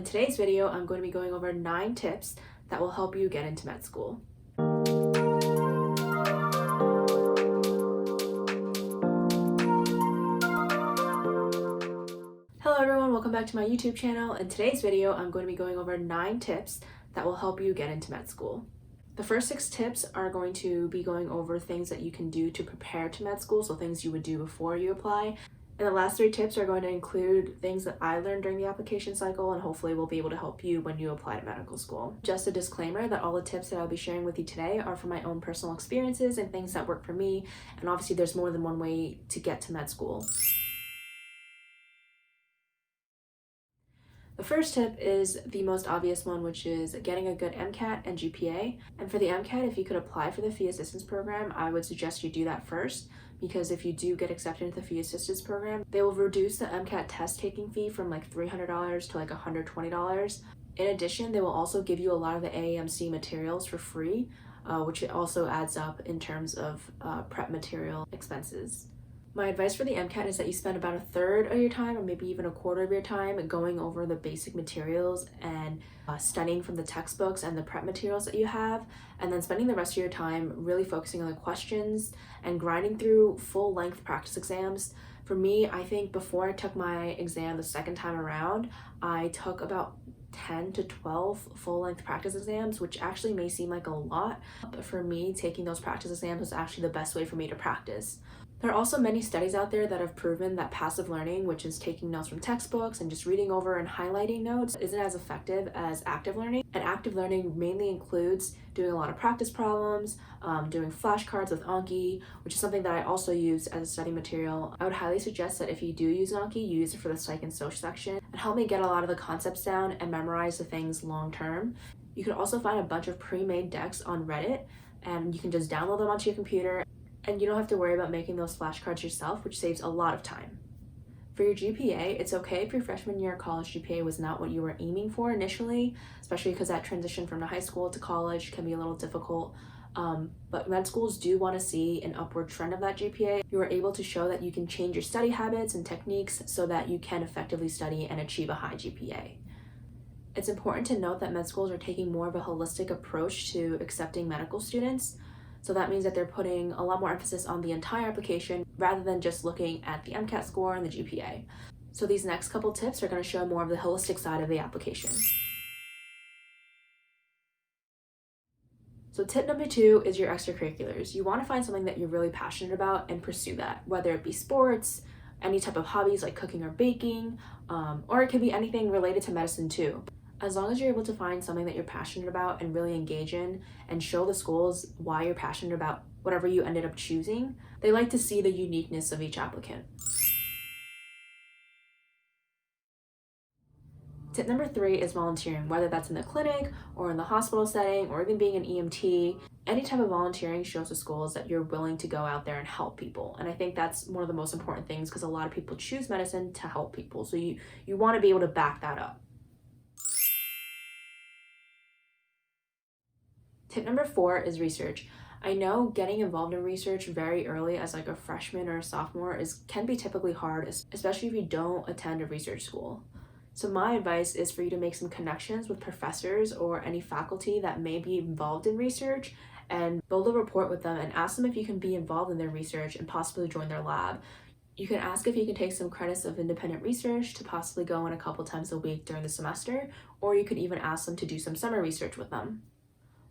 today's video, I'm going to be going over 9 tips that will help you get into med school. Hello everyone, welcome back to my YouTube channel. In today's video, I'm going to be going over 9 tips that will help you get into med school. The first 6 tips are going to be going over things that you can do to prepare to med school, so things you would do before you apply. And the last 3 tips are going to include things that I learned during the application cycle and hopefully will be able to help you when you apply to medical school. Just a disclaimer that all the tips that I'll be sharing with you today are from my own personal experiences and things that work for me, and obviously there's more than one way to get to med school. The first tip is the most obvious one, which is getting a good MCAT and GPA. And for the MCAT, if you could apply for the fee assistance program, I would suggest you do that first, because if you do get accepted into the fee assistance program, they will reduce the MCAT test taking fee from like $300 to like $120. In addition, they will also give you a lot of the AAMC materials for free, which also adds up in terms of prep material expenses. My advice for the MCAT is that you spend about 1/3 of your time, or maybe even 1/4 of your time, going over the basic materials and studying from the textbooks and the prep materials that you have, and then spending the rest of your time really focusing on the questions and grinding through full-length practice exams. For me, I think before I took my exam the second time around, I took about 10 to 12 full-length practice exams, which actually may seem like a lot, but for me, taking those practice exams was actually the best way for me to practice. There are also many studies out there that have proven that passive learning, which is taking notes from textbooks and just reading over and highlighting notes, isn't as effective as active learning. And active learning mainly includes doing a lot of practice problems, doing flashcards with Anki, which is something that I also use as a study material. I would highly suggest that if you do use Anki, you use it for the psych and social section and help me get a lot of the concepts down and memorize the things long term. You can also find a bunch of pre-made decks on Reddit, and you can just download them onto your computer, and you don't have to worry about making those flashcards yourself, which saves a lot of time. For your GPA, it's okay if your freshman year of college GPA was not what you were aiming for initially, especially because that transition from high school to college can be a little difficult. But med schools do want to see an upward trend of that GPA. You are able to show that you can change your study habits and techniques so that you can effectively study and achieve a high GPA. It's important to note that med schools are taking more of a holistic approach to accepting medical students. So that means that they're putting a lot more emphasis on the entire application rather than just looking at the MCAT score and the GPA. So these next couple tips are going to show more of the holistic side of the application. So tip number 2 is your extracurriculars. You want to find something that you're really passionate about and pursue that, whether it be sports, any type of hobbies like cooking or baking, or it could be anything related to medicine too. As long as you're able to find something that you're passionate about and really engage in and show the schools why you're passionate about whatever you ended up choosing, they like to see the uniqueness of each applicant. Tip number 3 is volunteering, whether that's in the clinic or in the hospital setting or even being an EMT. Any type of volunteering shows the schools that you're willing to go out there and help people. And I think that's one of the most important things, because a lot of people choose medicine to help people. So you want to be able to back that up. Tip number 4 is research. I know getting involved in research very early as like a freshman or a sophomore can be typically hard, especially if you don't attend a research school. So my advice is for you to make some connections with professors or any faculty that may be involved in research and build a rapport with them and ask them if you can be involved in their research and possibly join their lab. You can ask if you can take some credits of independent research to possibly go in a couple times a week during the semester, or you could even ask them to do some summer research with them.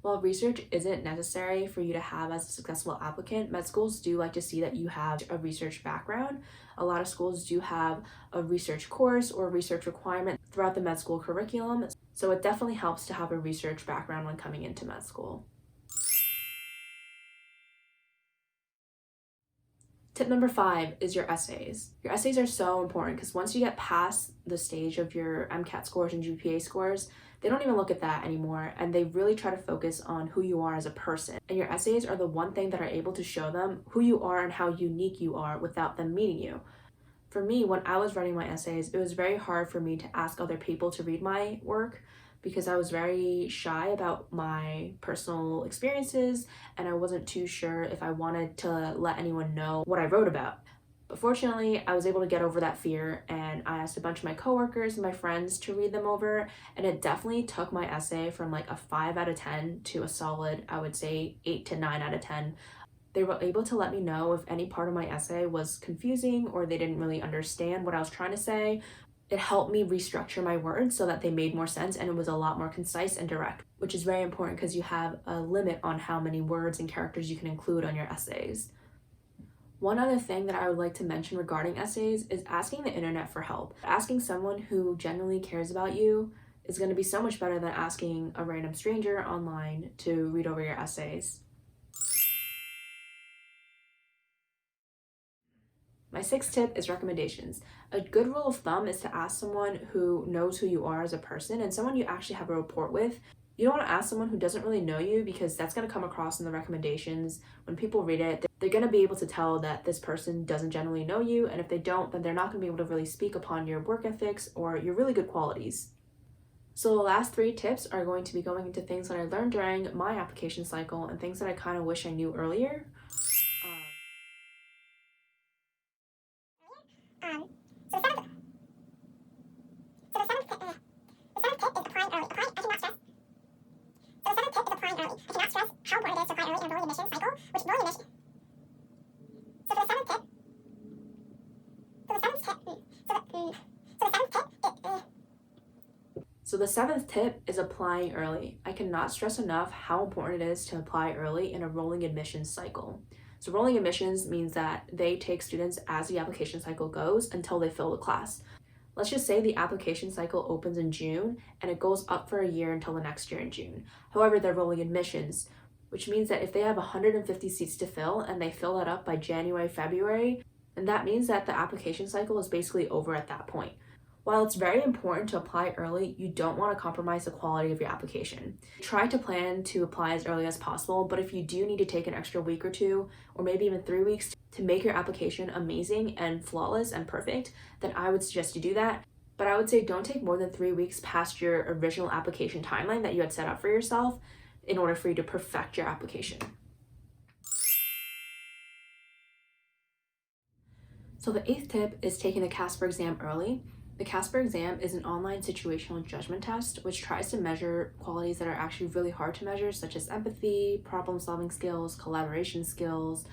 While research isn't necessary for you to have as a successful applicant, med schools do like to see that you have a research background. A lot of schools do have a research course or research requirement throughout the med school curriculum, so it definitely helps to have a research background when coming into med school. Tip number 5 is your essays. Your essays are so important because once you get past the stage of your MCAT scores and GPA scores, they don't even look at that anymore, and they really try to focus on who you are as a person. And your essays are the one thing that are able to show them who you are and how unique you are without them meeting you. For me, when I was writing my essays, it was very hard for me to ask other people to read my work because I was very shy about my personal experiences and I wasn't too sure if I wanted to let anyone know what I wrote about. But fortunately, I was able to get over that fear, and I asked a bunch of my coworkers and my friends to read them over, and it definitely took my essay from like a 5 out of 10 to a solid, I would say, 8 to 9 out of 10. They were able to let me know if any part of my essay was confusing or they didn't really understand what I was trying to say. It helped me restructure my words so that they made more sense and it was a lot more concise and direct, which is very important because you have a limit on how many words and characters you can include on your essays. One other thing that I would like to mention regarding essays is asking the internet for help. Asking someone who genuinely cares about you is going to be so much better than asking a random stranger online to read over your essays. My 6th tip is recommendations. A good rule of thumb is to ask someone who knows who you are as a person and someone you actually have a rapport with. You don't want to ask someone who doesn't really know you because that's going to come across in the recommendations. When people read it, they're going to be able to tell that this person doesn't generally know you, and if they don't, then they're not going to be able to really speak upon your work ethics or your really good qualities. So the last 3 tips are going to be going into things that I learned during my application cycle and things that I kind of wish I knew earlier. So the 7th tip is applying early. I cannot stress enough how important it is to apply early in a rolling admissions cycle. So rolling admissions means that they take students as the application cycle goes until they fill the class. Let's just say the application cycle opens in June and it goes up for a year until the next year in June. However, they're rolling admissions, which means that if they have 150 seats to fill and they fill that up by January, February, then that means that the application cycle is basically over at that point. While it's very important to apply early, you don't want to compromise the quality of your application. Try to plan to apply as early as possible, but if you do need to take an extra week or 2, or maybe even 3 weeks to make your application amazing and flawless and perfect, then I would suggest you do that. But I would say don't take more than 3 weeks past your original application timeline that you had set up for yourself in order for you to perfect your application. So the 8th tip is taking the Casper exam early. The Casper exam is an online situational judgment test which tries to measure qualities that are actually really hard to measure, such as empathy, problem-solving skills, collaboration skills,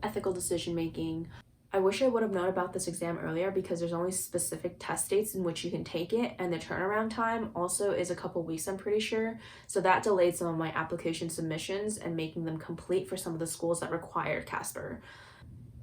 ethical decision-making. I wish I would have known about this exam earlier because there's only specific test dates in which you can take it, and the turnaround time also is a couple weeks, I'm pretty sure. So that delayed some of my application submissions and making them complete for some of the schools that require Casper.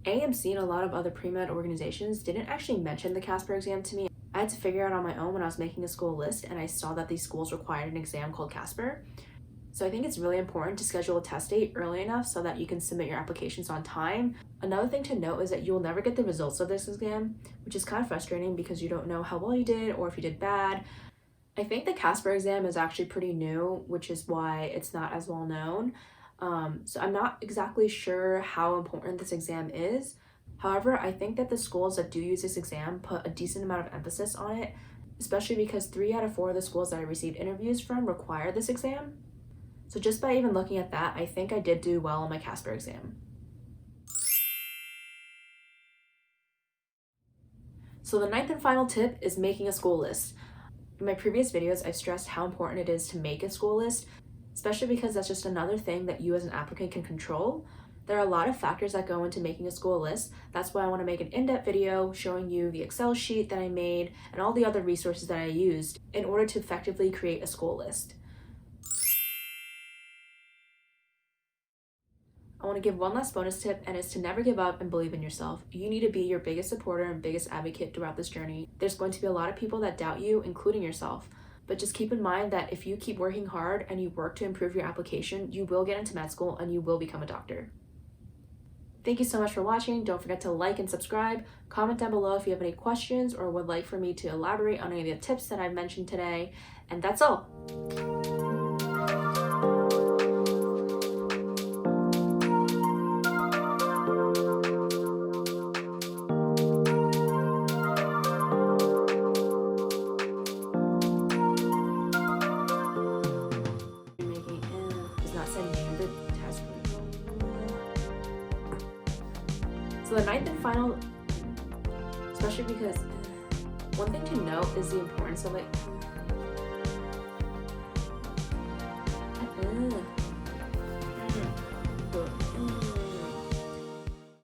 AMC and a lot of other pre-med organizations didn't actually mention the Casper exam to me. I had to figure out on my own when I was making a school list, and I saw that these schools required an exam called Casper. So I think it's really important to schedule a test date early enough so that you can submit your applications on time. Another thing to note is that you'll never get the results of this exam, which is kind of frustrating because you don't know how well you did or if you did bad. I think the Casper exam is actually pretty new, which is why it's not as well known. So I'm not exactly sure how important this exam is. However, I think that the schools that do use this exam put a decent amount of emphasis on it, especially because 3 out of 4 of the schools that I received interviews from require this exam. So just by even looking at that, I think I did do well on my Casper exam. So the 9th and final tip is making a school list. In my previous videos, I've stressed how important it is to make a school list, especially because that's just another thing that you as an applicant can control. There are a lot of factors that go into making a school list. That's why I want to make an in-depth video showing you the Excel sheet that I made and all the other resources that I used in order to effectively create a school list. I want to give one last bonus tip, and it's to never give up and believe in yourself. You need to be your biggest supporter and biggest advocate throughout this journey. There's going to be a lot of people that doubt you, including yourself. But just keep in mind that if you keep working hard and you work to improve your application, you will get into med school and you will become a doctor. Thank you so much for watching. Don't forget to like and subscribe. Comment down below if you have any questions or would like for me to elaborate on any of the tips that I've mentioned today. And that's all. So the 9th and final especially because one thing to note is the importance of like